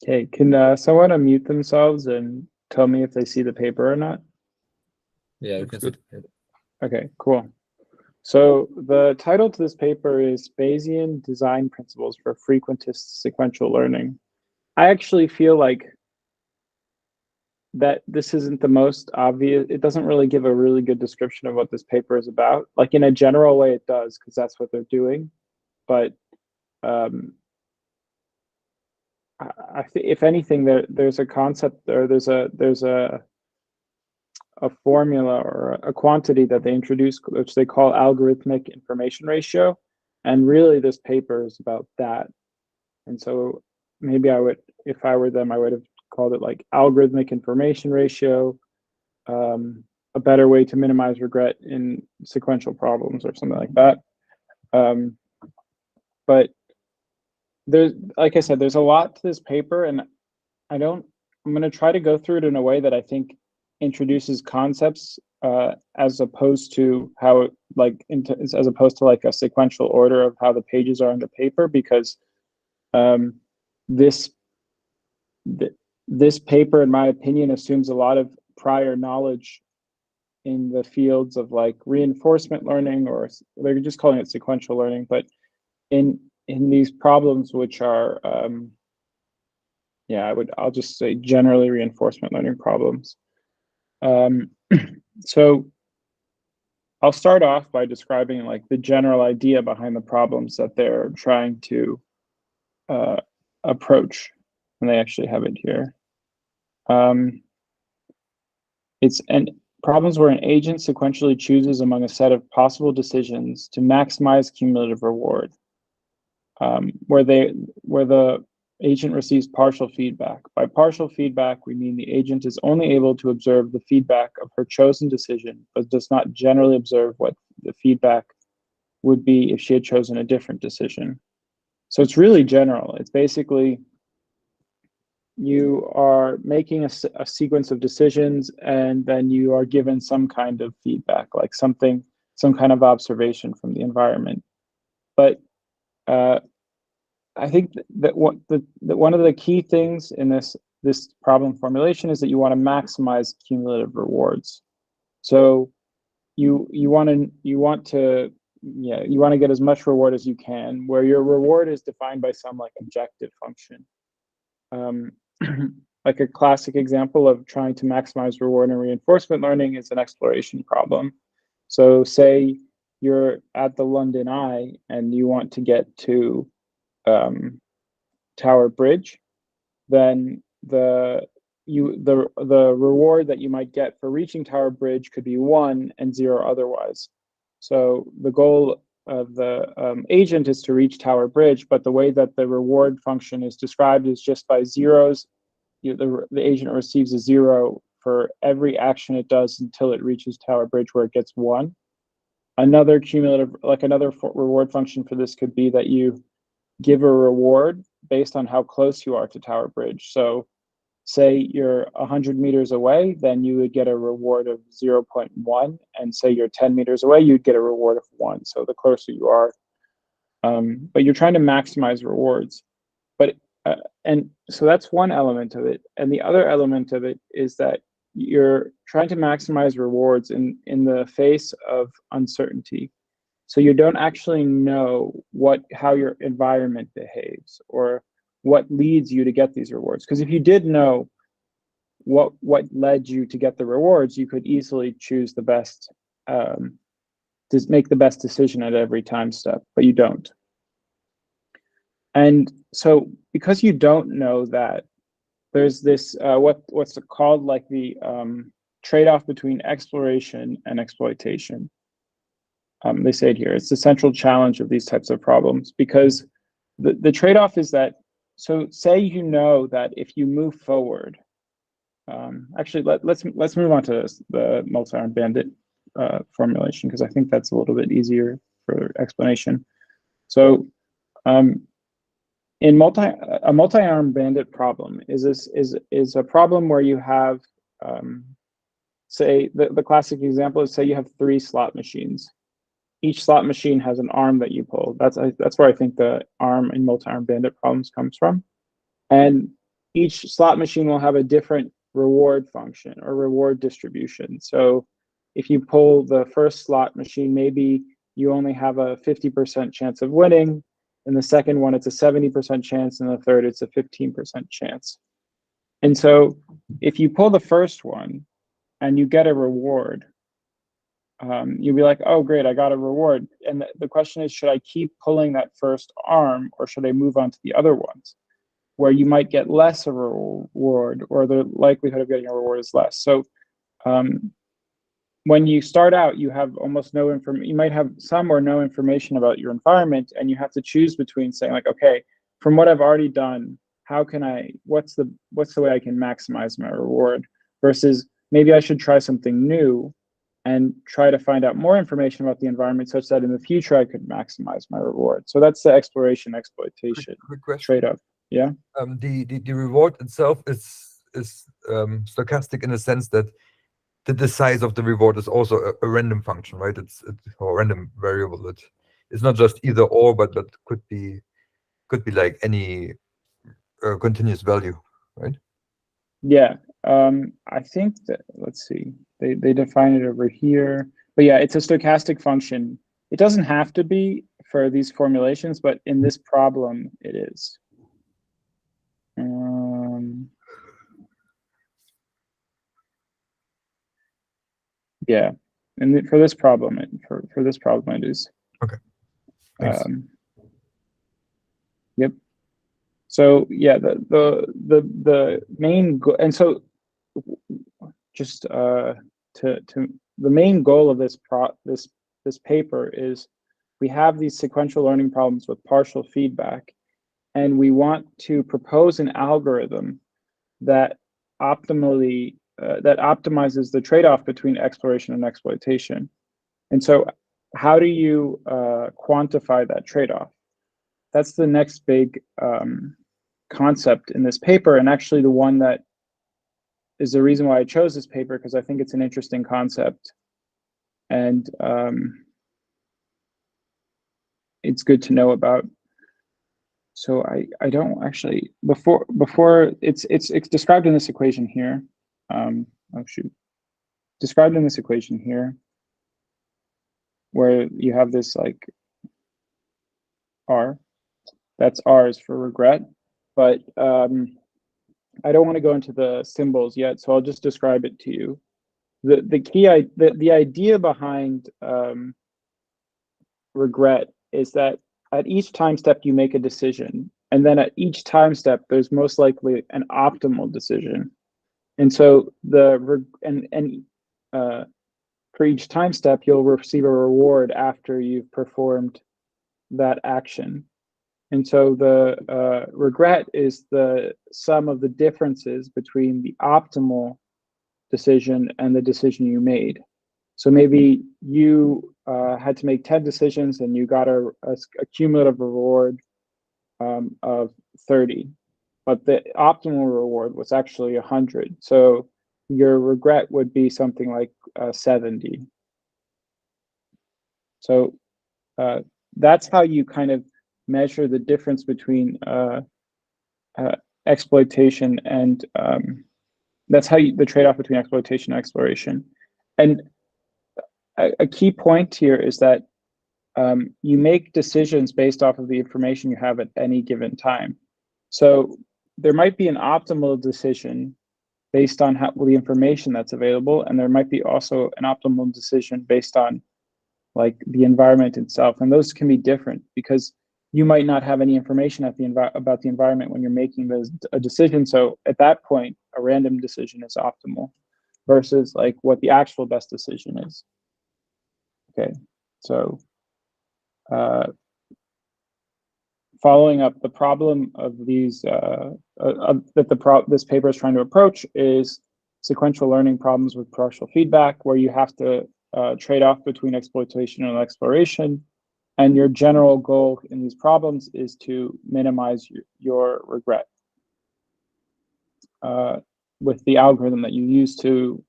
Okay, can someone unmute themselves and tell me if they see the paper or not? Yeah, we Looks can good. see it. Okay, cool. So the title to this paper is Bayesian Design Principles for Frequentist Sequential Learning. I actually feel like that this isn't the most obvious. It doesn't really give a really good description of what this paper is about. Like in a general way, it does, because that's what they're doing. But um, I think if anything, there's a concept, or there's a formula or a quantity that they introduce, which they call algorithmic information ratio. And really, this paper is about that. And so maybe I would, if I were them, I would have called it like algorithmic information ratio, a better way to minimize regret in sequential problems or something like that. But there's, like I said, there's a lot to this paper, and I'm going to try to go through it in a way that I think introduces concepts as opposed to how it, like as opposed to like a sequential order of how the pages are in the paper, because um, this this paper, in my opinion, assumes a lot of prior knowledge in the fields of like reinforcement learning, or they're just calling it sequential learning, but in these problems, which are yeah, I'll just say generally reinforcement learning problems. So I'll start off by describing like the general idea behind the problems that they're trying to approach, and they actually have it here. It's problems where an agent sequentially chooses among a set of possible decisions to maximize cumulative reward, where the agent receives partial feedback. By partial feedback, we mean the agent is only able to observe the feedback of her chosen decision, but does not generally observe what the feedback would be if she had chosen a different decision. So it's really general. It's basically you are making a sequence of decisions, and then you are given some kind of feedback, like some kind of observation from the environment. But I think that one of the key things in this problem formulation is that you want to maximize cumulative rewards. So you want to get as much reward as you can, where your reward is defined by some like objective function. Like a classic example of trying to maximize reward in reinforcement learning is an exploration problem. So say you're at the London Eye and you want to get to Tower Bridge, then the reward that you might get for reaching Tower Bridge could be 1 and 0 otherwise. So the goal of the agent is to reach Tower Bridge, but the way that the reward function is described is just by zeros. The agent receives a 0 for every action it does until it reaches Tower Bridge, where it gets 1. Another cumulative, like another reward function for this could be that you give a reward based on how close you are to Tower Bridge. So say you're 100 meters away, then you would get a reward of 0.1. And say you're 10 meters away, you'd get a reward of 1. So the closer you are. But you're trying to maximize rewards. But and so that's one element of it. And the other element of it is that you're trying to maximize rewards in the face of uncertainty. So you don't actually know how your environment behaves or what leads you to get these rewards. Because if you did know what led you to get the rewards, you could easily choose the best, to make the best decision at every time step, but you don't. And so because you don't know that, there's this what's called like the trade-off between exploration and exploitation. They say it here. It's the central challenge of these types of problems, because the trade-off is that, so say you know that if you move forward, actually let's move on to the multi-armed bandit formulation, because I think that's a little bit easier for explanation. So in a multi-armed bandit problem is a problem where you have say the classic example is, say you have 3 slot machines. Each slot machine has an arm that you pull. That's where I think the arm in multi-armed bandit problems comes from. And each slot machine will have a different reward function or reward distribution. So if you pull the first slot machine, maybe you only have a 50% chance of winning. In the second one, it's a 70% chance. And the third, it's a 15% chance. And so if you pull the first one and you get a reward, you'll be like, oh, great, I got a reward. And the question is, should I keep pulling that first arm or should I move on to the other ones where you might get less of a reward or the likelihood of getting a reward is less? So when you start out, you have almost no information. You might have some or no information about your environment, and you have to choose between saying like, okay, from what I've already done, how can what's the way I can maximize my reward versus maybe I should try something new and try to find out more information about the environment such that in the future I could maximize my reward. So that's the exploration exploitation trade-off. Yeah. The reward itself is stochastic in the sense that the size of the reward is also a random function, right? It's a random variable. It's not just either or, but could be like any continuous value, right? Yeah. I think that, let's see, they define it over here, but yeah, it's a stochastic function. It doesn't have to be for these formulations, but in this problem, it is. Yeah, and for this problem, it is. Okay. Thanks. Yep. So yeah, the main goal, and so just to the main goal of this paper is we have these sequential learning problems with partial feedback, and we want to propose an algorithm that optimally that optimizes the trade-off between exploration and exploitation. And so how do you quantify that trade-off? That's the next big concept in this paper, and actually the one that is the reason why I chose this paper, because I think it's an interesting concept, and it's good to know about. So I don't actually, before it's described in this equation here. Oh shoot, described in this equation here, where you have this like R. That's R is for regret, but I don't want to go into the symbols yet, so I'll just describe it to you. The idea behind regret is that at each time step you make a decision, and then at each time step there's most likely an optimal decision. And so for each time step you'll receive a reward after you've performed that action. And so the regret is the sum of the differences between the optimal decision and the decision you made. So maybe you had to make 10 decisions and you got a cumulative reward of 30, but the optimal reward was actually 100. So your regret would be something like 70. So that's how you kind of measure the difference between exploitation and that's how the trade-off between exploitation and exploration. And a key point here is that you make decisions based off of the information you have at any given time. So there might be an optimal decision based on the information that's available, and there might be also an optimal decision based on like the environment itself, and those can be different because you might not have any information about the environment when you're making a decision. So at that point, a random decision is optimal versus like what the actual best decision is. Okay, so following up, the problem of these this paper is trying to approach is sequential learning problems with partial feedback, where you have to trade off between exploitation and exploration. And your general goal in these problems is to minimize your regret with the algorithm that you use to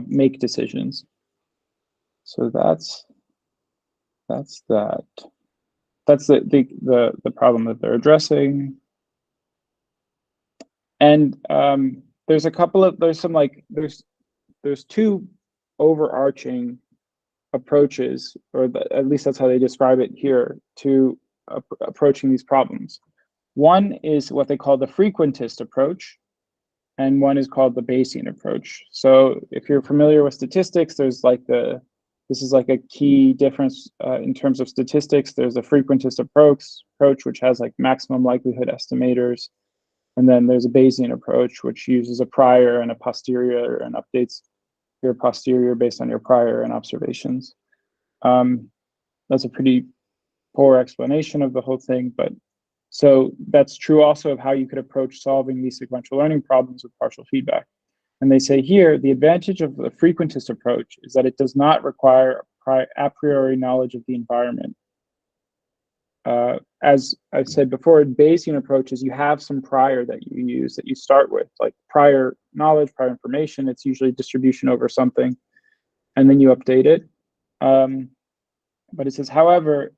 make decisions. So that's that. That's the problem that they're addressing. And there's a couple of there's two overarching approaches, or at least that's how they describe it here, to approaching these problems. One is what they call the frequentist approach, and one is called the Bayesian approach. So if you're familiar with statistics, there's like this is like a key difference in terms of statistics. There's a frequentist approach, which has like maximum likelihood estimators. And then there's a Bayesian approach, which uses a prior and a posterior and updates your posterior based on your prior and observations. That's a pretty poor explanation of the whole thing, but so that's true also of how you could approach solving these sequential learning problems with partial feedback. And they say here, the advantage of the frequentist approach is that it does not require a priori knowledge of the environment. As I said before, in Bayesian approaches, you have some prior that you use, that you start with, like prior knowledge, prior information. It's usually distribution over something, and then you update it. But it says, however,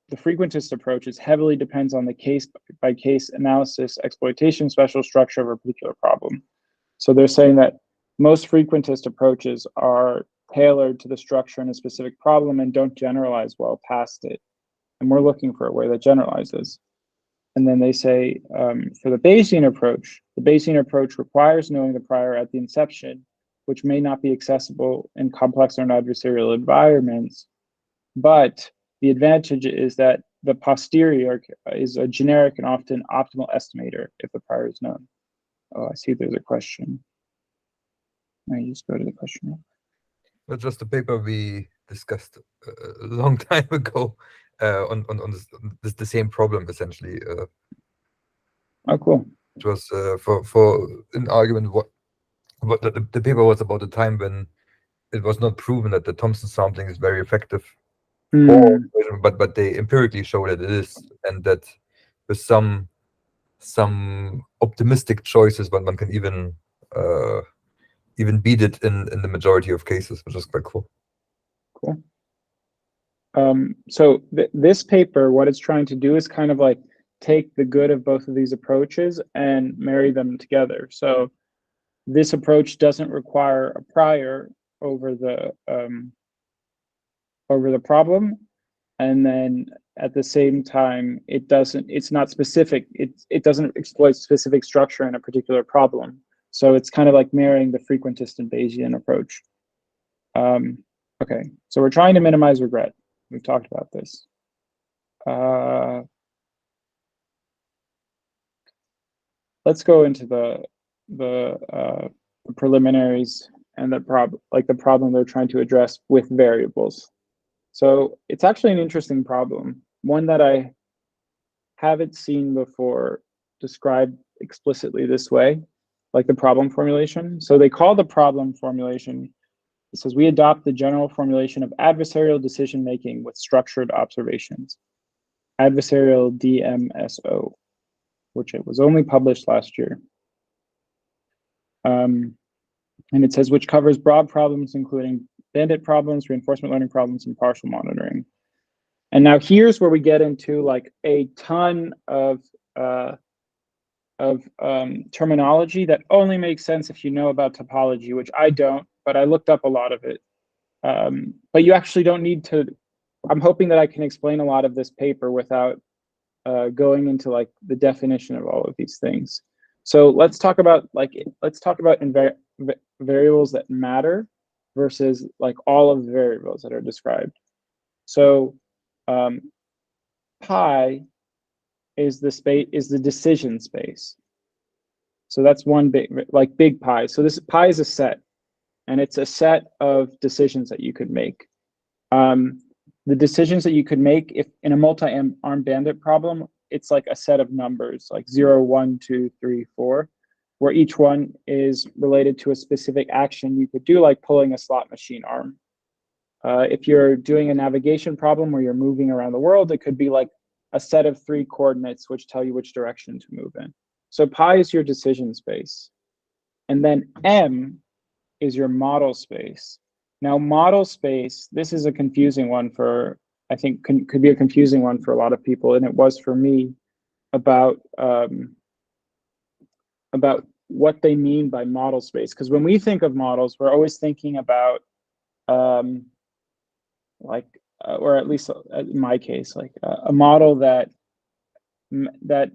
the frequentist approach heavily depends on the case-by-case analysis, exploitation, special structure of a particular problem. So they're saying that most frequentist approaches are tailored to the structure in a specific problem and don't generalize well past it. And we're looking for a way that generalizes. And then they say, for the Bayesian approach requires knowing the prior at the inception, which may not be accessible in complex or non-adversarial environments. But the advantage is that the posterior is a generic and often optimal estimator if the prior is known. Oh, I see there's a question. Let me just go to the question. That's just a paper we discussed a long time ago on this the same problem essentially. Oh, cool. It was for an argument what the paper was about the time when it was not proven that the Thompson sampling is very effective. But they empirically show that it is, and that with some optimistic choices, one can even beat it in the majority of cases, which is quite cool. Cool. So this paper, what it's trying to do is kind of like take the good of both of these approaches and marry them together. So this approach doesn't require a prior over the problem, and then at the same time it's not specific, it doesn't exploit specific structure in a particular problem. So it's kind of like marrying the frequentist and Bayesian approach. Okay, so we're trying to minimize regret. We've talked about this. Let's go into the preliminaries and the problem they're trying to address with variables. So it's actually an interesting problem, one that I haven't seen before described explicitly this way, like the problem formulation. So they call the problem formulation, it says, we adopt the general formulation of adversarial decision-making with structured observations, adversarial DMSO, which it was only published last year. And it says, which covers broad problems, including bandit problems, reinforcement learning problems, and partial monitoring. And now here's where we get into like a ton of terminology that only makes sense if you know about topology, which I don't, but I looked up a lot of it. But you actually don't need to. I'm hoping that I can explain a lot of this paper without going into like the definition of all of these things. So let's talk about variables that matter versus like all of the variables that are described. So pi is the decision space. So that's one big pi. So this pi is a set, and it's a set of decisions that you could make. The decisions that you could make if in a multi-armed bandit problem, it's like a set of numbers, like 0, 1, 2, 3, 4, where each one is related to a specific action you could do, like pulling a slot machine arm. If you're doing a navigation problem where you're moving around the world, it could be like a set of 3 coordinates which tell you which direction to move in. So pi is your decision space. And then M is your model space. Now, model space, this is a confusing one for, I think could be a confusing one for a lot of people, and it was for me about what they mean by model space, because when we think of models, we're always thinking about or at least in my case, like a model that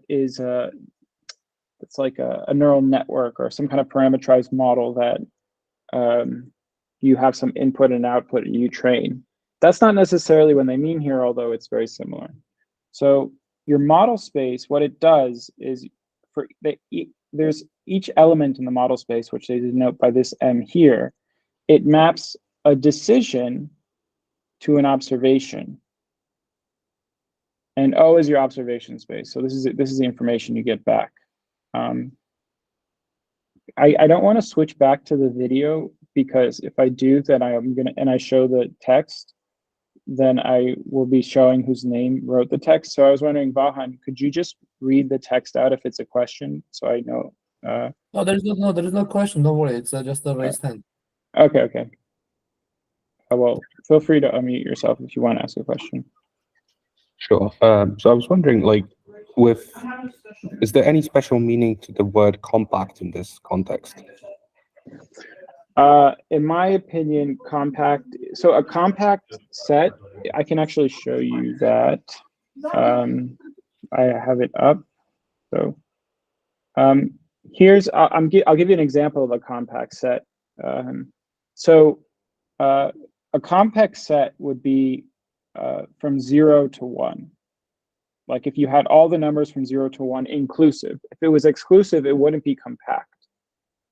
is it's like a neural network or some kind of parameterized model that you have some input and output and you train. That's not necessarily what they mean here, although it's very similar. So your model space, what it does is there's each element in the model space, which they denote by this M here, it maps a decision to an observation. And O is your observation space. So this is the information you get back. I don't want to switch back to the video, because if I do, then I show the text, then I will be showing whose name wrote the text. So I was wondering, Vahan, could you just read the text out if it's a question, so I know? No, there is no question. Don't worry. It's just a raised hand. Okay. Well, feel free to unmute yourself if you want to ask a question. Sure. So I was wondering, like, is there any special meaning to the word compact in this context? In my opinion, compact. So a compact set, I can actually show you that. I have it up. So I'll give you an example of a compact set. A compact set would be from 0 to 1. Like if you had all the numbers from 0 to 1 inclusive. If it was exclusive, it wouldn't be compact.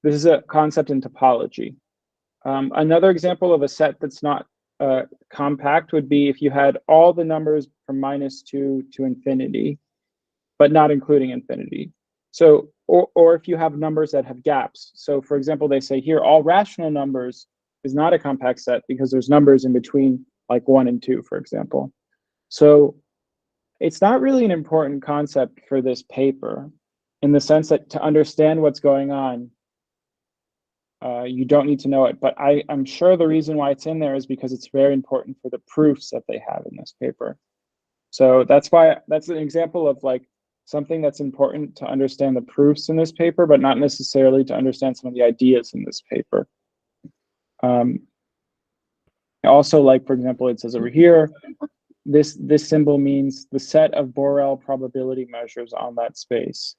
This is a concept in topology. Another example of a set that's not compact would be if you had all the numbers from -2 to infinity, but not including infinity. So, or if you have numbers that have gaps. So for example, they say here, all rational numbers is not a compact set because there's numbers in between, like 1 and 2, for example. So it's not really an important concept for this paper, in the sense that to understand what's going on, you don't need to know it. But I'm sure the reason why it's in there is because it's very important for the proofs that they have in this paper. So that's an example of like something that's important to understand the proofs in this paper, but not necessarily to understand some of the ideas in this paper. Also, like, for example, it says over here, this symbol means the set of Borel probability measures on that space.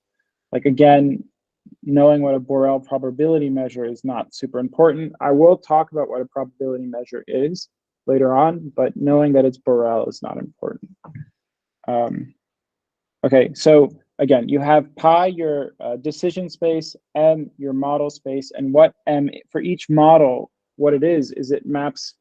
Like, again, knowing what a Borel probability measure is not super important. I will talk about what a probability measure is later on, but knowing that it's Borel is not important. Okay, so again, you have pi, your decision space, M, your model space, and what M, for each model, what it is it maps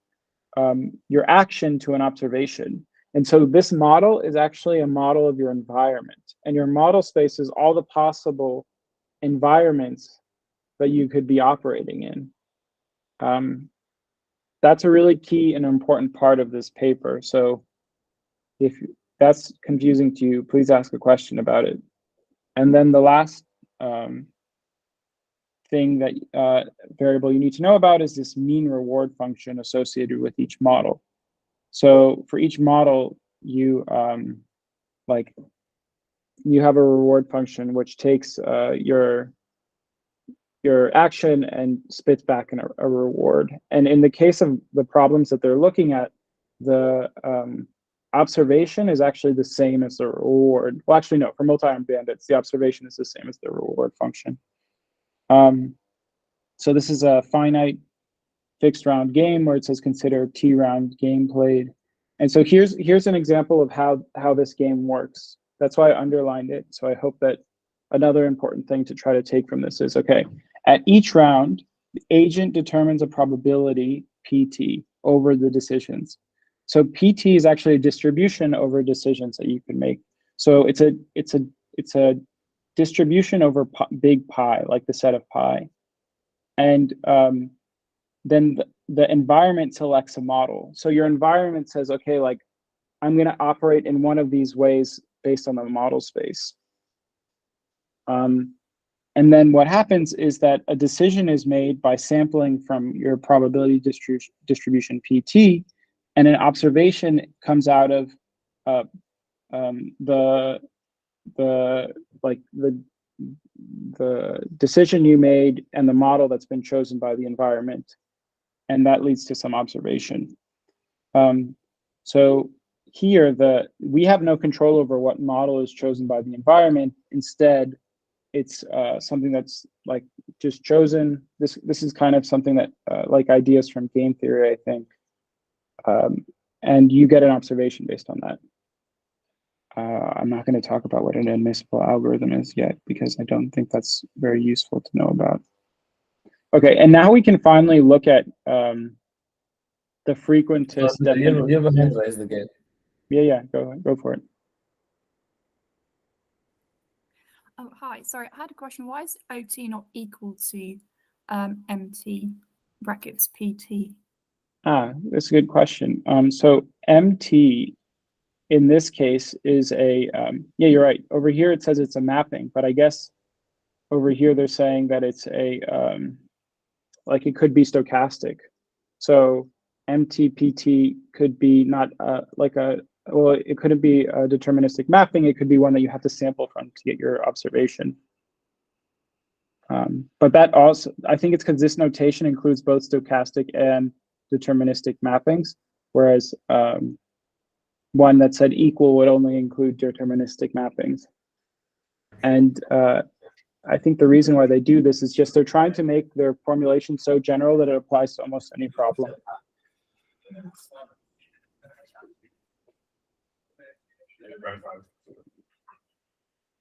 your action to an observation. And so this model is actually a model of your environment, and your model space is all the possible environments that you could be operating in. That's a really key and important part of this paper. So if that's confusing to you, please ask a question about it. And then the last thing that variable you need to know about is this mean reward function associated with each model. So for each model, you have a reward function which takes your action and spits back in a reward. And in the case of the problems that they're looking at, the observation is actually the same as the reward. Well, actually, no, for multi-arm bandits, the observation is the same as the reward function. So this is a finite fixed round game where it says consider T round game played. And so here's an example of how this game works. That's why I underlined it. So I hope that another important thing to try to take from this is, okay, at each round, the agent determines a probability PT over the decisions. So PT is actually a distribution over decisions that you can make. So it's a distribution over big pi, like the set of pi. And then the environment selects a model. So your environment says, okay, like I'm going to operate in one of these ways based on the model space. And then what happens is that a decision is made by sampling from your probability distribution PT, and an observation comes out of the decision you made and the model that's been chosen by the environment, and that leads to some observation. So here, we have no control over what model is chosen by the environment. Instead, it's something that's like just chosen. This is kind of something that like ideas from game theory, I think, and you get an observation based on that. I'm not going to talk about what an admissible algorithm is yet, because I don't think that's very useful to know about. Okay, and now we can finally look at the frequentist definition. You have a hand raised again. Yeah, go for it. Oh, hi. Sorry, I had a question. Why is OT not equal to MT brackets PT? That's a good question. So MT in this case is a, yeah, you're right. Over here it says it's a mapping, but I guess over here they're saying that it's a, like it could be stochastic. So MTPT could be not like a, well, it couldn't be a deterministic mapping. It could be one that you have to sample from to get your observation. But that also, I think it's because this notation includes both stochastic and deterministic mappings, whereas one that said equal would only include deterministic mappings. And I think the reason why they do this is just they're trying to make their formulation so general that it applies to almost any problem.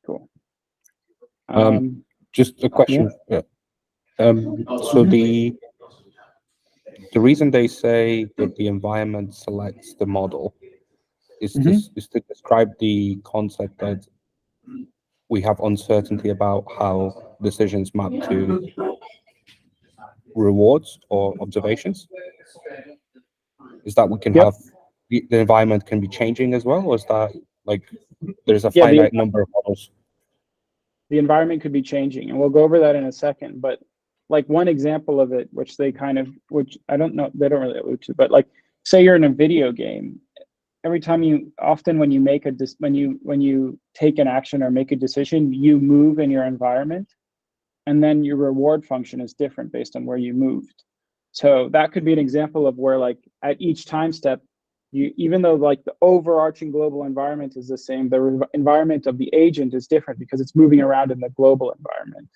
Cool. Just a question. Yeah. So the reason they say that the environment selects the model is to describe the concept that we have uncertainty about how decisions map to rewards or observations. Is that we can have the environment can be changing as well, or is that like there's a finite number of models? The environment could be changing, and we'll go over that in a second. But like one example of it, which they kind of, which I don't know, they don't really allude to, but like say you're in a video game, every time often when you make when you take an action or make a decision, you move in your environment, and then your reward function is different based on where you moved. So that could be an example of where like at each time step, even though like the overarching global environment is the same, the environment of the agent is different because it's moving around in the global environment.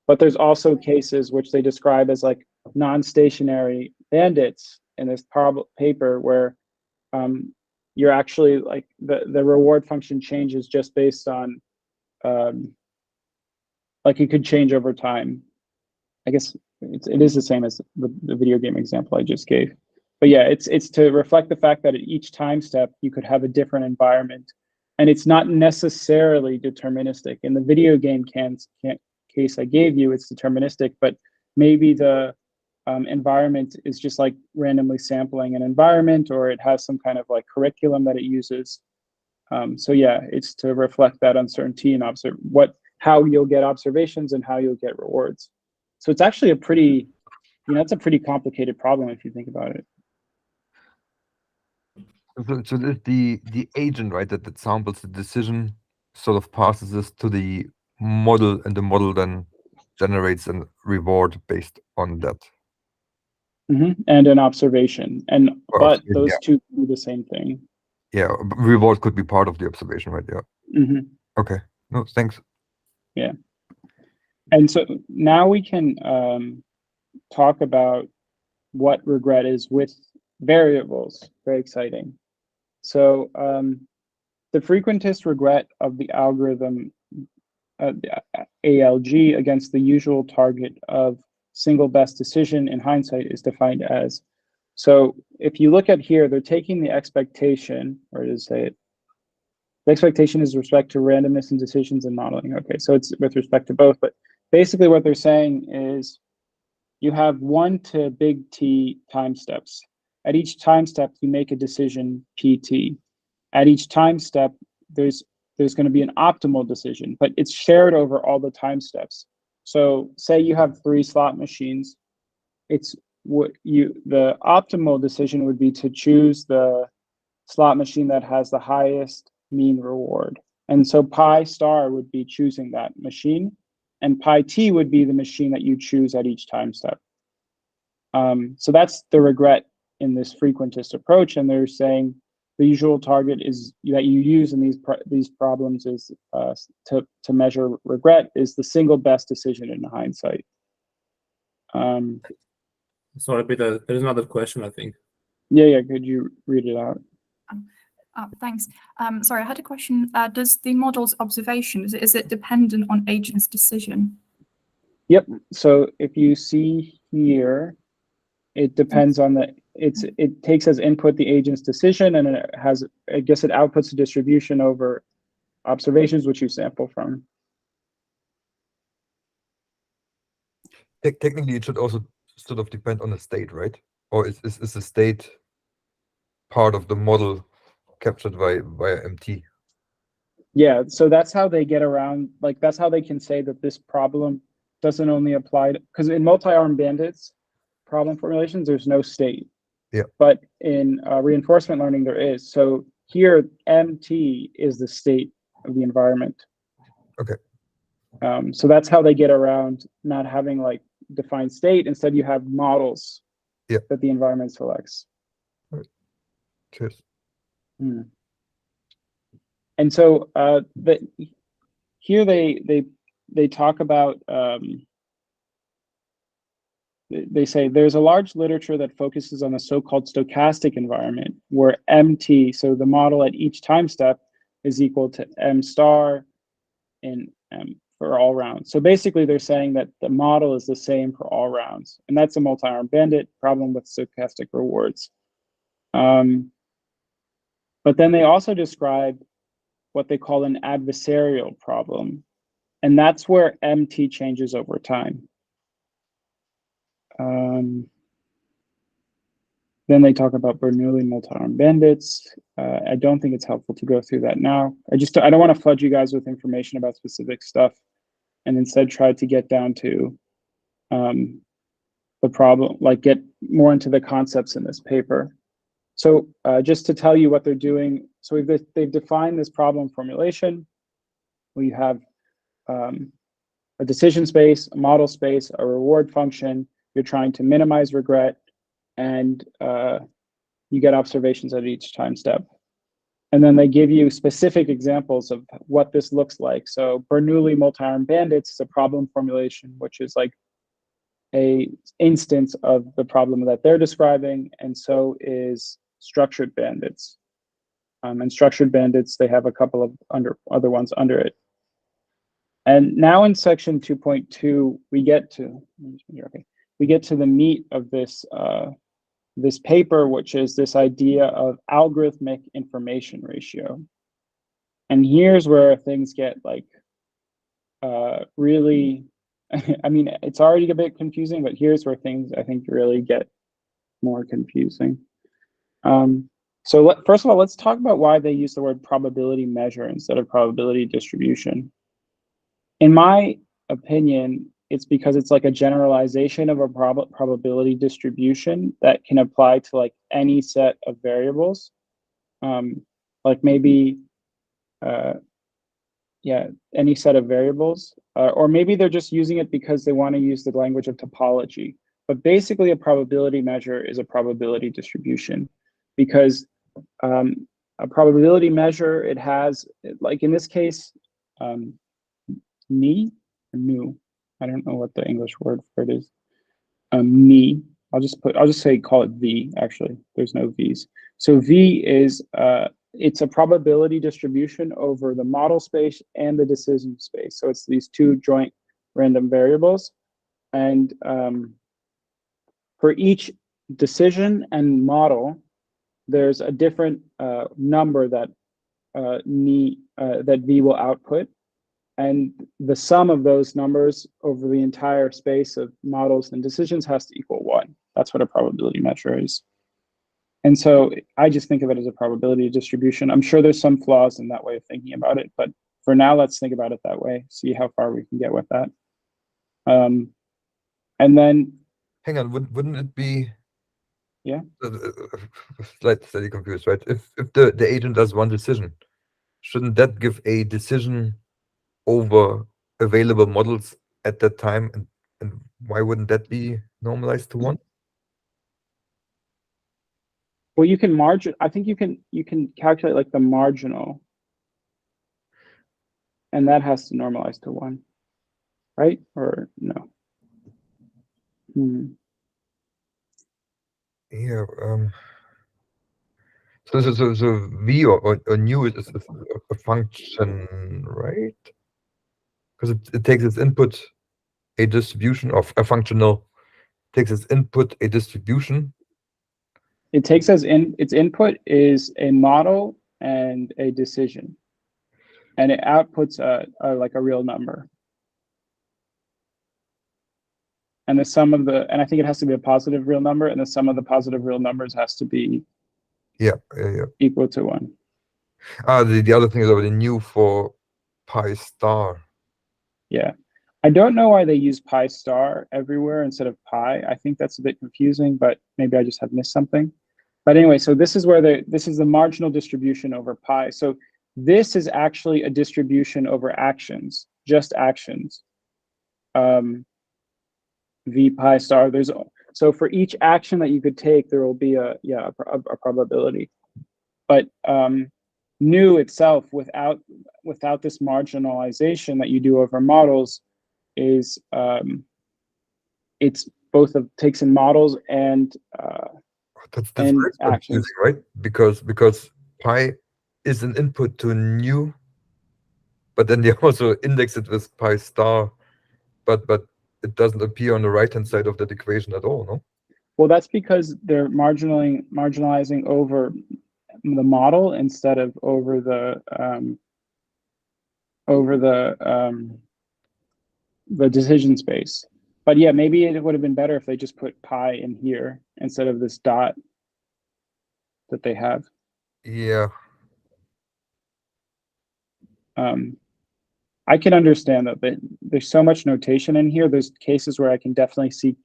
But there's also cases which they describe as like non-stationary bandits in this paper where you're actually like the reward function changes just based on like it could change over time. I guess it is the same as the video game example I just gave. But yeah, it's to reflect the fact that at each time step you could have a different environment, and it's not necessarily deterministic. In the video game case I gave you, it's deterministic, but maybe the environment is just like randomly sampling an environment, or it has some kind of like curriculum that it uses. So yeah, it's to reflect that uncertainty and how you'll get observations and how you'll get rewards. So it's actually a pretty, it's a pretty complicated problem if you think about it. So the agent, right, that samples the decision sort of passes this to the model, and the model then generates a reward based on that. And an observation, but those two do the same thing. Yeah, reward could be part of the observation, right? Yeah. Okay. No, thanks. Yeah. And so now we can talk about what regret is with variables. Very exciting. So the frequentist regret of the algorithm, the ALG, against the usual target of single best decision in hindsight is defined as, so if you look at here, they're taking the expectation, or to say it, the expectation is with respect to randomness in decisions and modeling. Okay, so it's with respect to both, but basically what they're saying is you have 1 to big T time steps. At each time step, you make a decision PT. At each time step, there's going to be an optimal decision, but it's shared over all the time steps. So say you have 3 slot machines, the optimal decision would be to choose the slot machine that has the highest mean reward. And so pi star would be choosing that machine, and pi t would be the machine that you choose at each time step. So that's the regret in this frequentist approach, and they're saying the usual target is that you use in these problems is to measure regret is the single best decision in hindsight. Sorry, Peter, there's another question, I think. Yeah, could you read it out? Thanks. Sorry, I had a question. Does the model's observation, is it dependent on agent's decision? Yep. So if you see here, it depends on it takes as input the agent's decision, and it has, I guess it outputs a distribution over observations which you sample from. Technically, it should also sort of depend on the state, right? Or is the state part of the model captured via MT? Yeah, so that's how they get around, like that's how they can say that this problem doesn't only apply to, because in multi-armed bandits problem formulations, there's no state. Yeah. But in reinforcement learning, there is. So here, MT is the state of the environment. Okay. So that's how they get around not having like defined state. Instead, you have models that the environment selects. Cheers. And so here they talk about they say there's a large literature that focuses on the so-called stochastic environment where MT, so the model at each time step, is equal to M star in M for all rounds. So basically they're saying that the model is the same for all rounds, and that's a multi-armed bandit problem with stochastic rewards. But then they also describe what they call an adversarial problem, and that's where MT changes over time. Then they talk about Bernoulli multi-armed bandits. I don't think it's helpful to go through that now. I don't want to flood you guys with information about specific stuff, and instead try to get down to the problem, like get more into the concepts in this paper. So just to tell you what they're doing, so they've defined this problem formulation. We have a decision space, a model space, a reward function. You're trying to minimize regret, and you get observations at each time step. And then they give you specific examples of what this looks like. So Bernoulli multi-armed bandits is a problem formulation, which is like a instance of the problem that they're describing, and so is structured bandits. And structured bandits, they have a couple of other ones under it. And now in section 2.2, we get to the meat of this this paper, which is this idea of algorithmic information ratio. And here's where things get like really, I mean, it's already a bit confusing, but here's where things I think really get more confusing. So first of all, let's talk about why they use the word probability measure instead of probability distribution. In my opinion, it's because it's like a generalization of a probability distribution that can apply to like any set of variables. Like maybe, any set of variables, or maybe they're just using it because they want to use the language of topology. But basically a probability measure is a probability distribution, because a probability measure, it has, like in this case, ni or nu, I don't know what the English word for it is. Ni, I'll just say call it V. Actually, there's no V's. So V is it's a probability distribution over the model space and the decision space. So it's these two joint random variables, and for each decision and model, there's a different number that that V will output. And the sum of those numbers over the entire space of models and decisions has to equal 1. That's what a probability measure is. And so I just think of it as a probability distribution. I'm sure there's some flaws in that way of thinking about it, but for now, let's think about it that way, see how far we can get with that. And then... Hang on, wouldn't it be... Yeah? Slightly confused, right? If the agent does one decision, shouldn't that give a decision over available models at that time? And why wouldn't that be normalized to 1? Well, you can margin. I think you can calculate like the marginal, and that has to normalize to 1, right? Or no? Yeah. So v or nu is a function, right? Because it takes its input a distribution of a functional, takes its input a distribution. It takes as its input is a model and a decision, and it outputs like a real number. And the sum of and I think it has to be a positive real number, and the sum of the positive real numbers has to be equal to 1. The other thing is already new for pi star. Yeah. I don't know why they use pi star everywhere instead of pi. I think that's a bit confusing, but maybe I just have missed something. But anyway, so this is where this is the marginal distribution over pi. So this is actually a distribution over actions, just actions. V pi star. So for each action that you could take, there will be a probability. But nu itself, without this marginalization that you do over models, is it's both takes in models and that's and very actions, confusing, right? Because pi is an input to nu, but then they also index it with pi star, but it doesn't appear on the right-hand side of that equation at all, no? Well, that's because they're marginalizing over the model instead of over the decision space. But yeah, maybe it would have been better if they just put pi in here instead of this dot that they have. Yeah. I can understand that, but there's so much notation in here. There's cases where I can definitely see,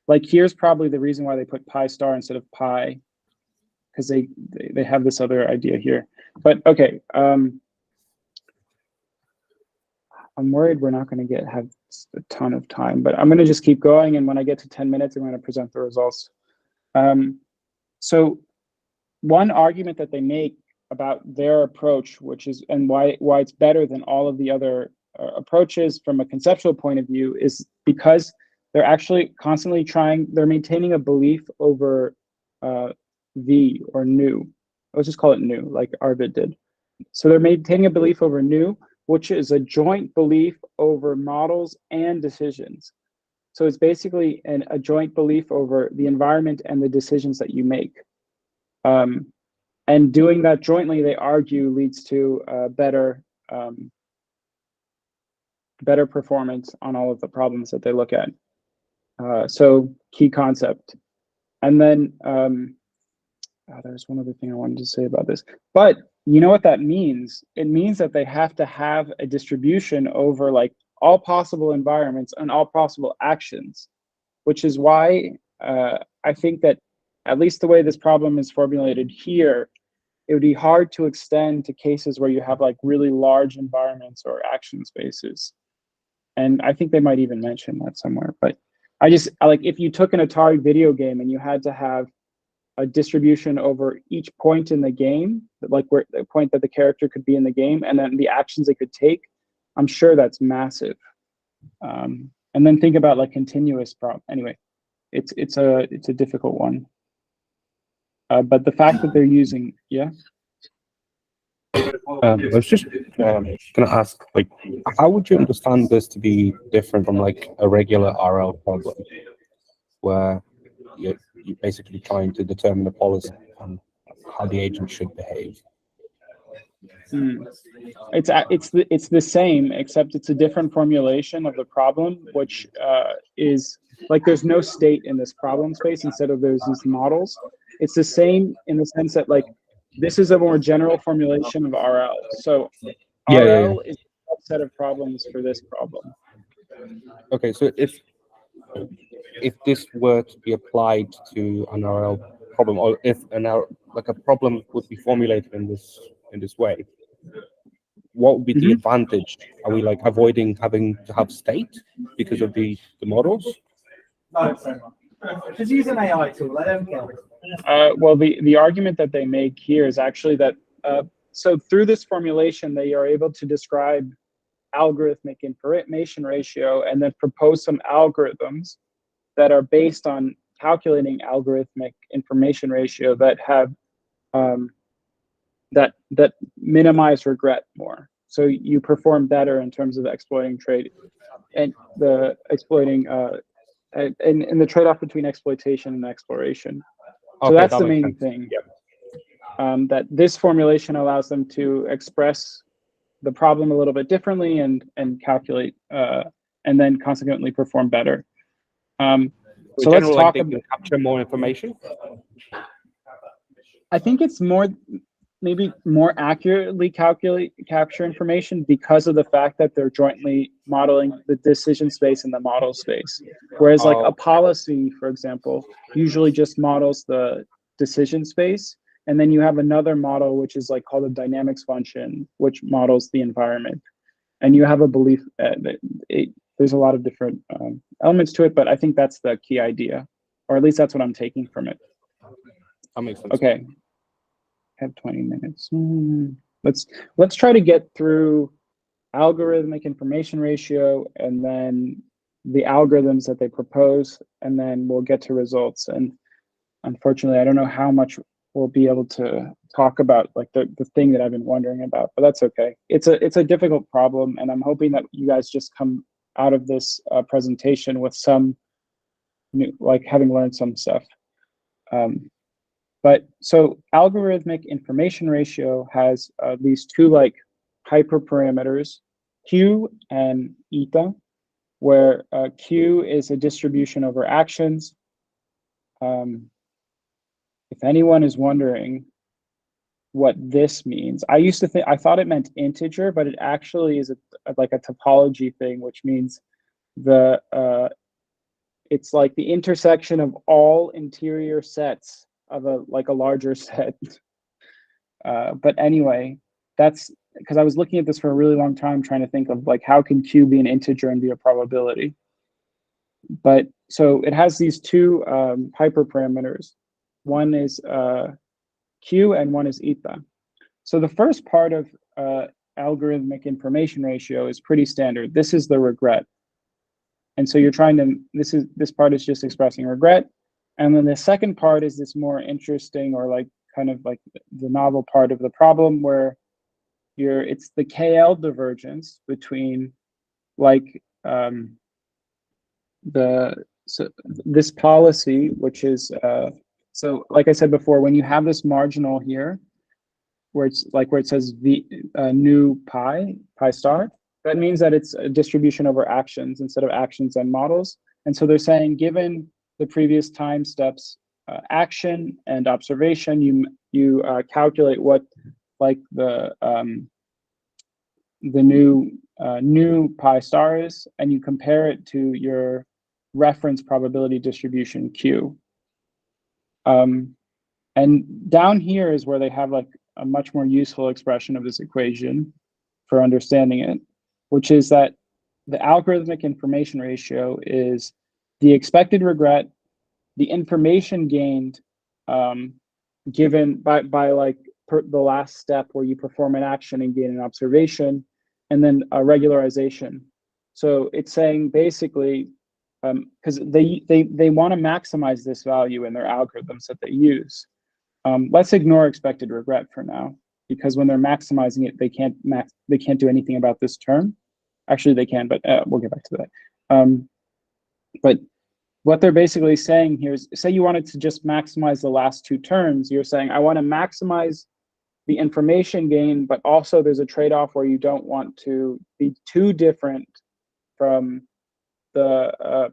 like here's probably the reason why they put pi star instead of pi, because they have this other idea here. But okay, I'm worried we're not going to have a ton of time, but I'm going to just keep going. And when I get to 10 minutes, I'm going to present the results. So one argument that they make about their approach, which is, and why it's better than all of the other approaches from a conceptual point of view, is because they're actually constantly they're maintaining a belief over V or nu. Let's just call it nu, like Arvid did. So they're maintaining a belief over nu, which is a joint belief over models and decisions. So it's basically a joint belief over the environment and the decisions that you make. And doing that jointly, they argue, leads to better performance on all of the problems that they look at. So key concept. And then there's one other thing I wanted to say about this. But you know what that means? It means that they have to have a distribution over like all possible environments and all possible actions, which is why I think that at least the way this problem is formulated here, it would be hard to extend to cases where you have like really large environments or action spaces. And I think they might even mention that somewhere. But I like if you took an Atari video game and you had to have a distribution over each point in the game, like where the point that the character could be in the game, and then the actions they could take, I'm sure that's massive. And then think about like continuous problem. Anyway, it's a difficult one. But the fact that they're using, yeah. I was just gonna ask, like, how would you understand this to be different from like a regular RL problem, where you're basically trying to determine the policy and how the agent should behave? It's the same, except it's a different formulation of the problem, which is like there's no state in this problem space. Instead of there's these models, it's the same in the sense that like this is a more general formulation of RL. So RL is a set of problems for this problem. Okay, so if this were to be applied to an RL problem, or if like a problem would be formulated in this way, what would be the advantage? Are we like avoiding having to have state because of the models? Just use an AI tool. I don't care. Well, the argument that they make here is actually that so through this formulation, they are able to describe algorithmic information ratio and then propose some algorithms that are based on calculating algorithmic information ratio that have that minimize regret more. So you perform better in terms of exploiting trade and the exploiting and the trade-off between exploitation and exploration. So Okay, that's that the makes main sense. thing. Yep. That this formulation allows them to express the problem a little bit differently and calculate and then consequently perform better. So let's talk they can capture more information. I think it's maybe more accurately capture information because of the fact that they're jointly modeling the decision space and the model space. Whereas like a policy, for example, usually just models the decision space. And then you have another model, which is like called a dynamics function, which models the environment. And you have a belief there's a lot of different elements to it, but I think that's the key idea, or at least that's what I'm taking from it. That makes sense. Okay. Have 20 minutes. Let's try to get through algorithmic information ratio and then the algorithms that they propose, and then we'll get to results. And unfortunately, I don't know how much we'll be able to talk about like the thing that I've been wondering about, but that's okay. It's a difficult problem, and I'm hoping that you guys just come out of this presentation with some new, like having learned some stuff. But so algorithmic information ratio has these two like hyperparameters, Q and eta, where Q is a distribution over actions. If anyone is wondering what this means, I thought it meant integer, but it actually is like a topology thing, which means it's like the intersection of all interior sets of a larger set. But anyway, that's because I was looking at this for a really long time trying to think of like how can Q be an integer and be a probability. But so it has these two hyperparameters. One is Q and one is eta. So the first part of algorithmic information ratio is pretty standard. This is the regret. And so you're trying to, this part is just expressing regret. And then the second part is this more interesting or like kind of like the novel part of the problem where it's the KL divergence between like this policy, which is, so like I said before, when you have this marginal here, where it says new pi star, that means that it's a distribution over actions instead of actions and models. And so they're saying, given the previous time steps, action and observation, you calculate what like the new pi star is, and you compare it to your reference probability distribution Q. And down here is where they have like a much more useful expression of this equation for understanding it, which is that the algorithmic information ratio is the expected regret, the information gained given by like the last step where you perform an action and gain an observation, and then a regularization. So it's saying basically, because they want to maximize this value in their algorithms that they use. Let's ignore expected regret for now, because when they're maximizing it, they can't do anything about this term. Actually, they can, but we'll get back to that. But what they're basically saying here is, say you wanted to just maximize the last two terms, you're saying, I want to maximize the information gain, but also there's a trade-off where you don't want to be too different from the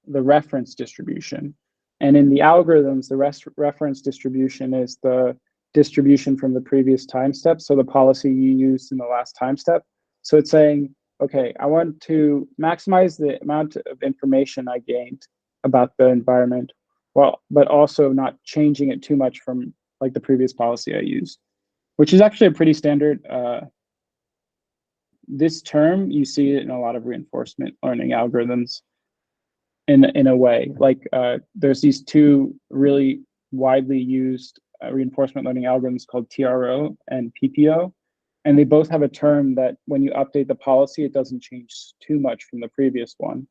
reference distribution. And in the algorithms, the reference distribution is the distribution from the previous time step, so the policy you used in the last time step. So it's saying, okay, I want to maximize the amount of information I gained about the environment, well, but also not changing it too much from like the previous policy I used. which is actually a pretty standard. This term, you see it in a lot of reinforcement learning algorithms in a way. Like there's these two really widely used reinforcement learning algorithms called TRO and PPO. And they both have a term that when you update the policy, it doesn't change too much from the previous one.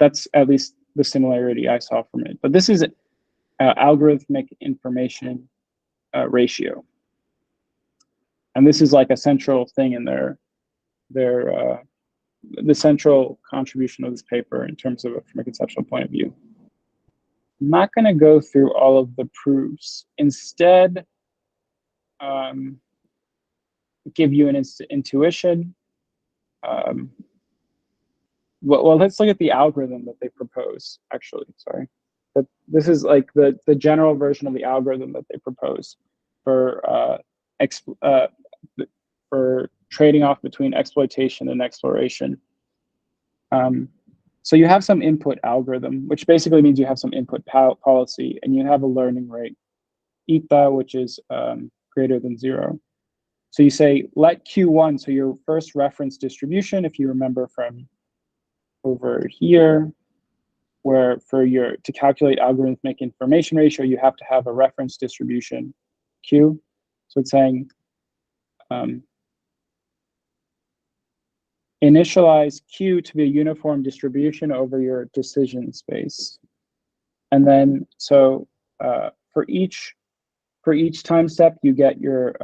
That's at least the similarity I saw from it. But this is algorithmic information ratio. And this is like a central thing in the central contribution of this paper in terms of from a conceptual point of view. I'm not going to go through all of the proofs. Instead, give you an intuition. Well, let's look at the algorithm that they propose, actually, sorry. But this is like the general version of the algorithm that they propose for trading off between exploitation and exploration. So you have some input algorithm, which basically means you have some input policy, and you have a learning rate, eta, which is greater than 0. So you say, let Q1, so your first reference distribution, if you remember from over here, where to calculate algorithmic information ratio, you have to have a reference distribution Q. So it's saying, initialize Q to be a uniform distribution over your decision space. And then, so for each time step, you get your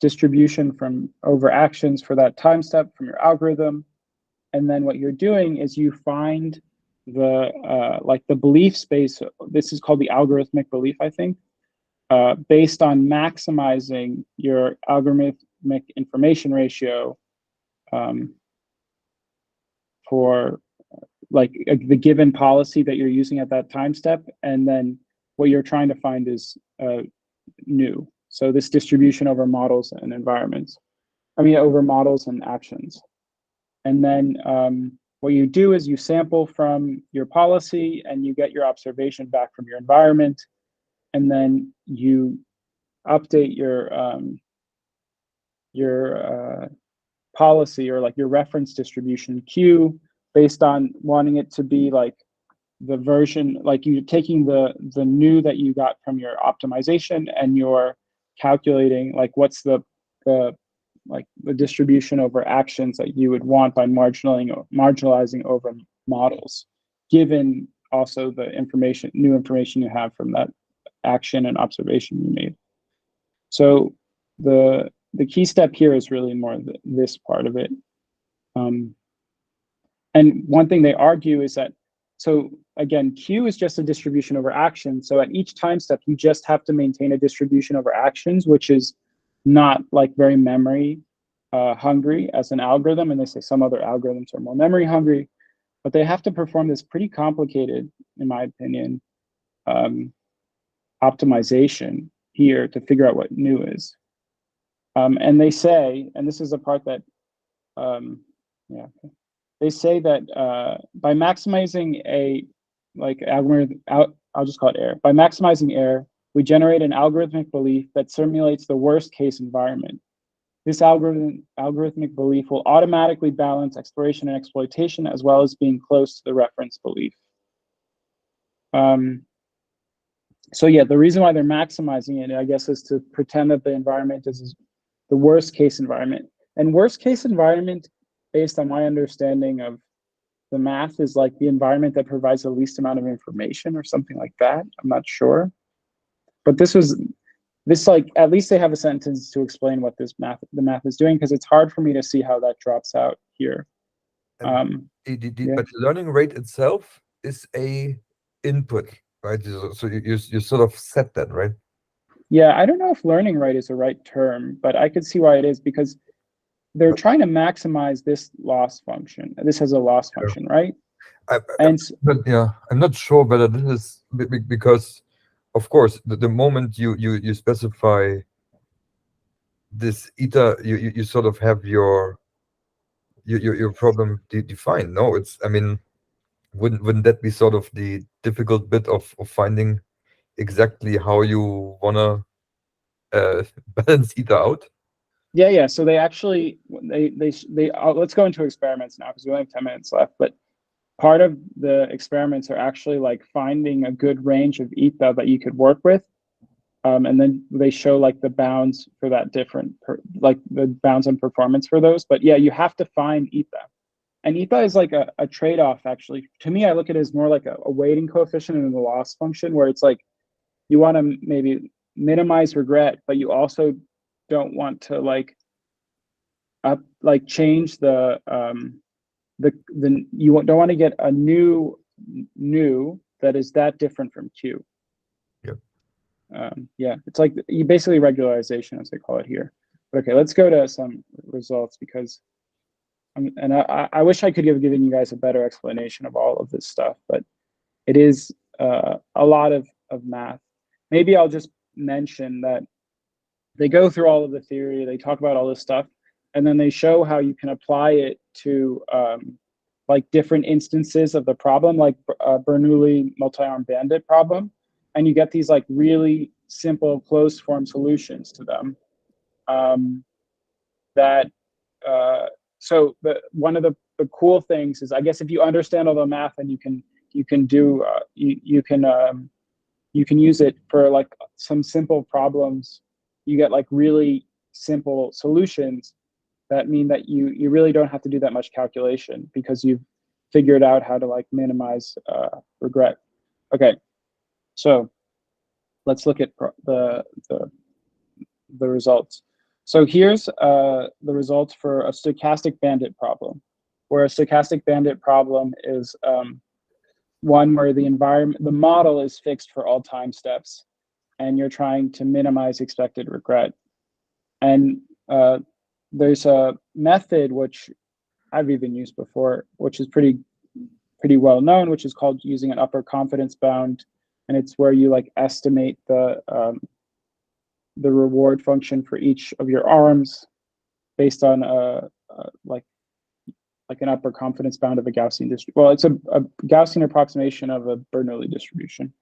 distribution from over actions for that time step from your algorithm. And then what you're doing is you find the belief space. This is called the algorithmic belief, I think, based on maximizing your algorithmic information ratio for the given policy that you're using at that time step. And then what you're trying to find is new. So this distribution over models and environments, over models and actions. And then what you do is you sample from your policy and you get your observation back from your environment. And then you update your policy or your reference distribution Q based on wanting it to be like the version, like you're taking the new that you got from your optimization and you're calculating what's the distribution over actions that you would want by marginalizing over models, given also the new information you have from that action and observation you made. So the key step here is really more this part of it. And one thing they argue is that, so again, Q is just a distribution over actions. So at each time step, you just have to maintain a distribution over actions, which is not very memory hungry as an algorithm. And they say some other algorithms are more memory hungry, but they have to perform this pretty complicated, in my opinion, optimization here to figure out what new is. And they say, and this is the part that, they say that by maximizing algorithm, I'll just call it error. By maximizing error, we generate an algorithmic belief that simulates the worst case environment. This algorithmic belief will automatically balance exploration and exploitation as well as being close to the reference belief. So yeah, the reason why they're maximizing it, I guess, is to pretend that the environment is the worst case environment. And worst case environment, based on my understanding of the math, is the environment that provides the least amount of information or something like that. I'm not sure. But this at least they have a sentence to explain what the math is doing, because it's hard for me to see how that drops out here. But the learning rate itself is a input, right? So you sort of set that, right? Yeah, I don't know if learning rate is the right term, but I could see why it is, because they're trying to maximize this loss function. This has a loss function, right? But yeah, I'm not sure whether this is because, of course, the moment you specify this eta, you sort of have your problem defined. No, wouldn't that be sort of the difficult bit of finding exactly how you wanna balance ether out? Yeah. So they actually let's go into experiments now because we only have 10 minutes left. But part of the experiments are actually like finding a good range of ether that you could work with, and then they show like the bounds for that like the bounds on performance for those. But yeah, you have to find ether, and ether is like a trade-off. Actually, to me, I look at it as more like a weighting coefficient in the loss function, where it's like you want to maybe minimize regret, but you also don't want to like change the you don't want to get a new that is that different from Q. Yep. Yeah, it's like you basically regularization as they call it here. But okay, let's go to some results because I wish I could have given you guys a better explanation of all of this stuff, but it is a lot of math. Maybe I'll just mention that they go through all of the theory, they talk about all this stuff, and then they show how you can apply it to like different instances of the problem, like Bernoulli multi-arm bandit problem, and you get these like really simple closed form solutions to them. So one of the cool things is, I guess, if you understand all the math, and you can use it for like some simple problems. You get like really simple solutions that mean that you really don't have to do that much calculation because you've figured out how to like minimize regret. Okay, so let's look at the results. So here's the results for a stochastic bandit problem, where a stochastic bandit problem is one where the model is fixed for all time steps, and you're trying to minimize expected regret. And there's a method which I've even used before, which is pretty well known, which is called using an upper confidence bound, and it's where you like estimate the reward function for each of your arms based on like an upper confidence bound of a Gaussian distribution. Well, it's a Gaussian approximation of a Bernoulli distribution.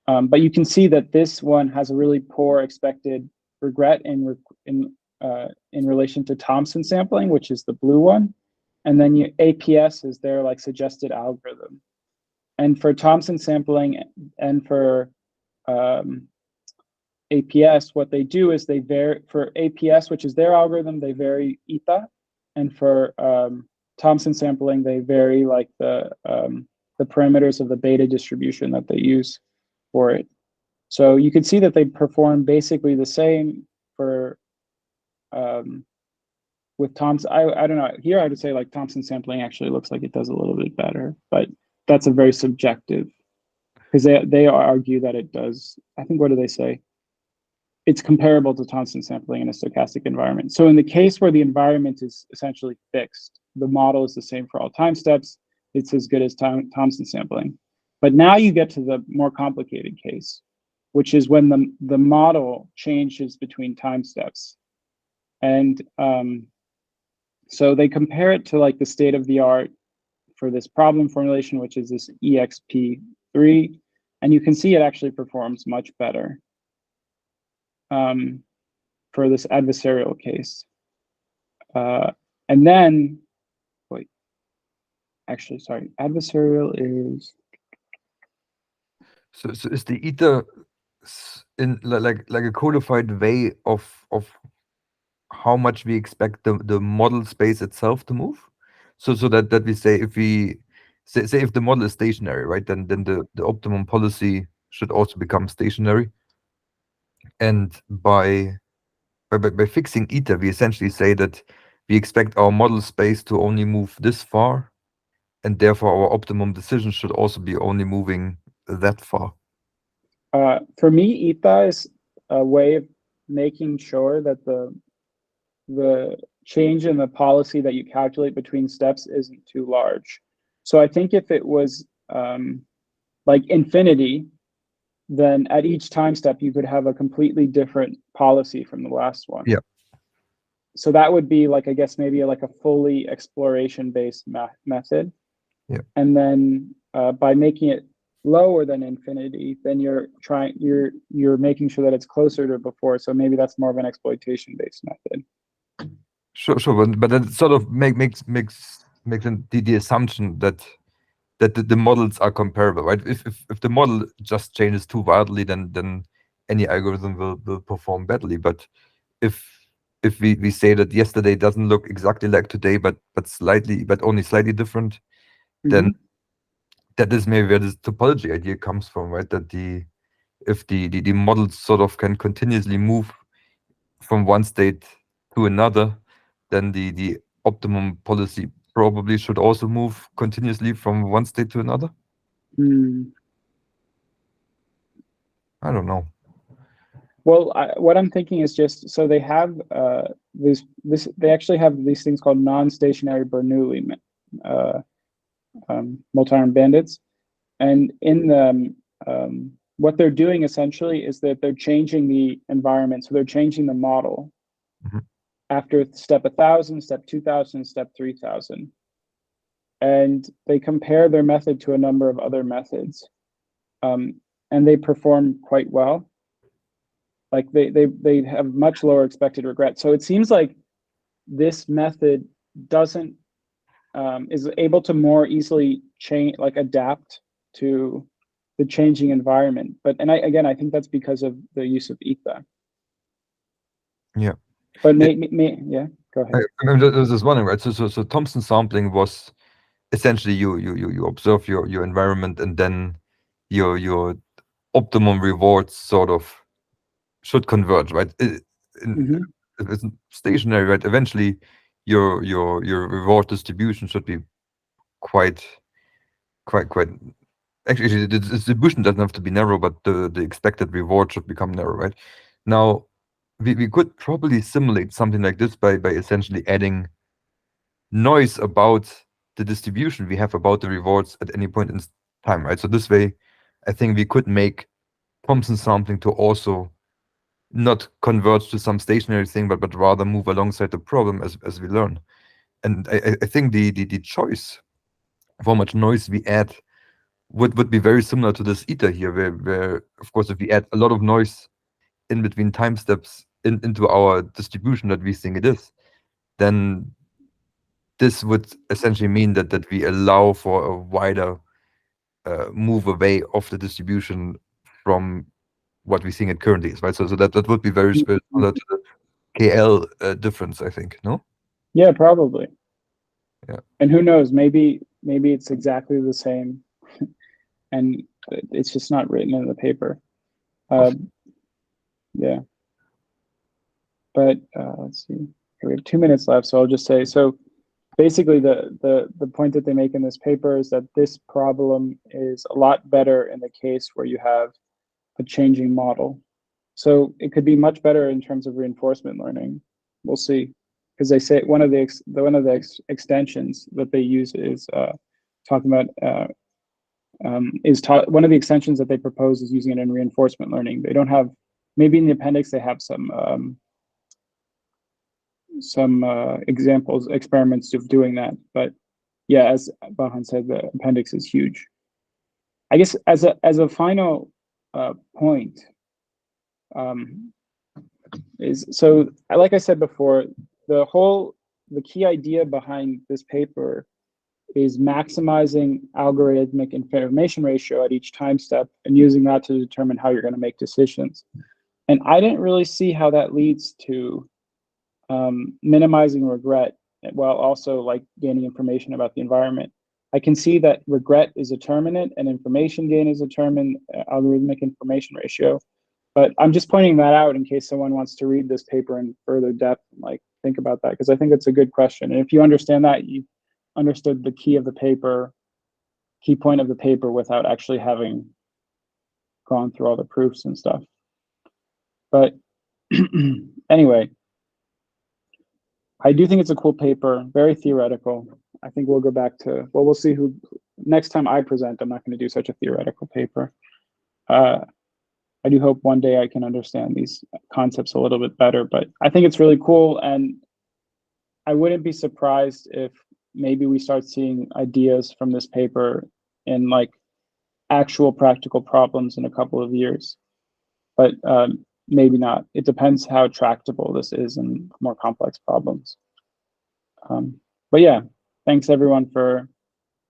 But you can see that this one has a really poor expected regret in relation to Thompson sampling, which is the blue one, and then APS is their like suggested algorithm. And for Thompson sampling and for APS, what they do is they vary for APS, which is their algorithm, they vary eta, and for Thompson sampling, they vary like the parameters of the beta distribution that they use for it. So you can see that they perform basically the same for with Thompson. I don't know. Here I would say like Thompson sampling actually looks like it does a little bit better, but that's a very subjective, because they argue that it does. I think, what do they say? It's comparable to Thompson sampling in a stochastic environment. So in the case where the environment is essentially fixed, the model is the same for all time steps, it's as good as Thompson sampling. But now you get to the more complicated case, which is when the model changes between time steps. And so they compare it to like the state of the art for this problem formulation, which is this EXP3, and you can see it actually performs much better for this adversarial case. And then, wait, actually, sorry, adversarial is. So is the ether in like a codified way of how much we expect the model space itself to move? So that we say, if we say if the model is stationary, right, then the optimum policy should also become stationary. And by fixing eta, we essentially say that we expect our model space to only move this far, and therefore our optimum decision should also be only moving that far. For me, eta is a way of making sure that the change in the policy that you calculate between steps isn't too large. So I think if it was like infinity, then at each time step you could have a completely different policy from the last one. Yeah. So that would be like, I guess, maybe like a fully exploration-based method. Yeah. And then by making it lower than infinity, then you're making sure that it's closer to before. So maybe that's more of an exploitation-based method. Sure, but that sort of makes the assumption that the models are comparable, right? If the model just changes too wildly, then any algorithm will perform badly. But if we say that yesterday doesn't look exactly like today, but only slightly different, then that is maybe where this topology idea comes from, right? That if the models sort of can continuously move from one state to another, then the optimum policy probably should also move continuously from one state to another. I don't know. Well, what I'm thinking is just, so they have they actually have these things called non-stationary Bernoulli multi-arm bandits, and in them, what they're doing essentially is that they're changing the environment, so they're changing the model after step 1,000, step 2,000, step 3,000, and they compare their method to a number of other methods, and they perform quite well. Like they have much lower expected regret. So it seems like this method doesn't is able to more easily adapt to the changing environment. But I think that's because of the use of ether. Yeah. But yeah, go ahead. I was just wondering, right? So Thompson sampling was essentially you observe your environment, and then your optimum rewards sort of should converge, right? If it's stationary, right? Eventually, your reward distribution should be quite. Actually, the distribution doesn't have to be narrow, but the expected reward should become narrow, right? Now, we could probably simulate something like this by essentially adding noise about the distribution we have about the rewards at any point in time, right? So this way, I think we could make Thompson sampling to also not converge to some stationary thing, but rather move alongside the problem as we learn. And I think the choice of how much noise we add would be very similar to this ether here, where of course if we add a lot of noise in between time steps into our distribution that we think it is, then this would essentially mean that we allow for a wider move away of the distribution from what we think it currently is, right? So that would be very similar to the KL difference, I think, no? Yeah, probably. Yeah. And who knows, maybe it's exactly the same and it's just not written in the paper. Yeah. But let's see. We have 2 minutes left, so I'll just say, so basically the point that they make in this paper is that this problem is a lot better in the case where you have a changing model. So it could be much better in terms of reinforcement learning. We'll see, because they say one of the extensions that they use is talking about one of the extensions that they propose is using it in reinforcement learning. They don't have, maybe in the appendix they have some experiments of doing that. But yeah, as Bahan said, the appendix is huge. I guess as a final point, is, so like I said before, the key idea behind this paper is maximizing algorithmic information ratio at each time step and using that to determine how you're going to make decisions. And I didn't really see how that leads to minimizing regret while also like gaining information about the environment. I can see that regret is a determinant and information gain is a determinant, algorithmic information ratio. But I'm just pointing that out in case someone wants to read this paper in further depth and like think about that, because I think it's a good question. And if you understand that, you understood the key point of the paper without actually having gone through all the proofs and stuff. But anyway, I do think it's a cool paper, very theoretical. I think we'll go back to, well, we'll see who, next time I present, I'm not going to do such a theoretical paper. I do hope one day I can understand these concepts a little bit better, but I think it's really cool. And I wouldn't be surprised if maybe we start seeing ideas from this paper in like actual practical problems in a couple of years, but maybe not. It depends how tractable this is in more complex problems. But yeah, thanks everyone for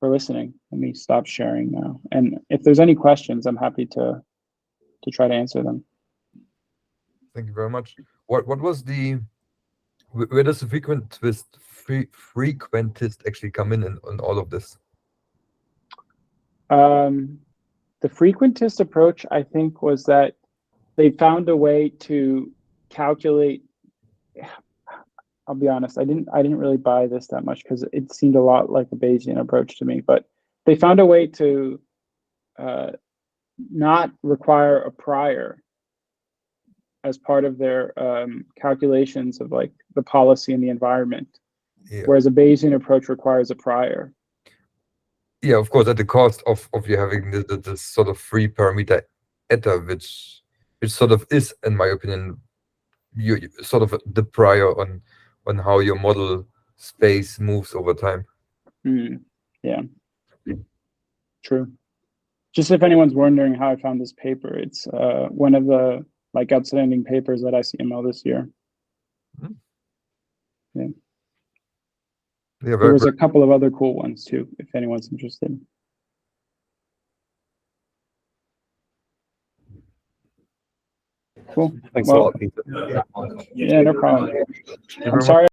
listening. Let me stop sharing now. And if there's any questions, I'm happy to try to answer them. Thank you very much. What was the where does the frequentist actually come in all of this? The frequentist approach, I think, was that they found a way to calculate. I'll be honest, I didn't really buy this that much because it seemed a lot like a Bayesian approach to me. But they found a way to not require a prior as part of their calculations of like the policy and the environment, whereas a Bayesian approach requires a prior. Yeah, of course, at the cost of you having this sort of free parameter eta, which sort of is, in my opinion, you sort of the prior on how your model space moves over time. Yeah, true. Just if anyone's wondering how I found this paper, it's one of the like outstanding papers at ICML this year. Yeah. Yeah, There was a couple of other cool ones too, if anyone's interested. Cool. Thanks Well, a lot, Peter. Yeah, no problem. I'm sorry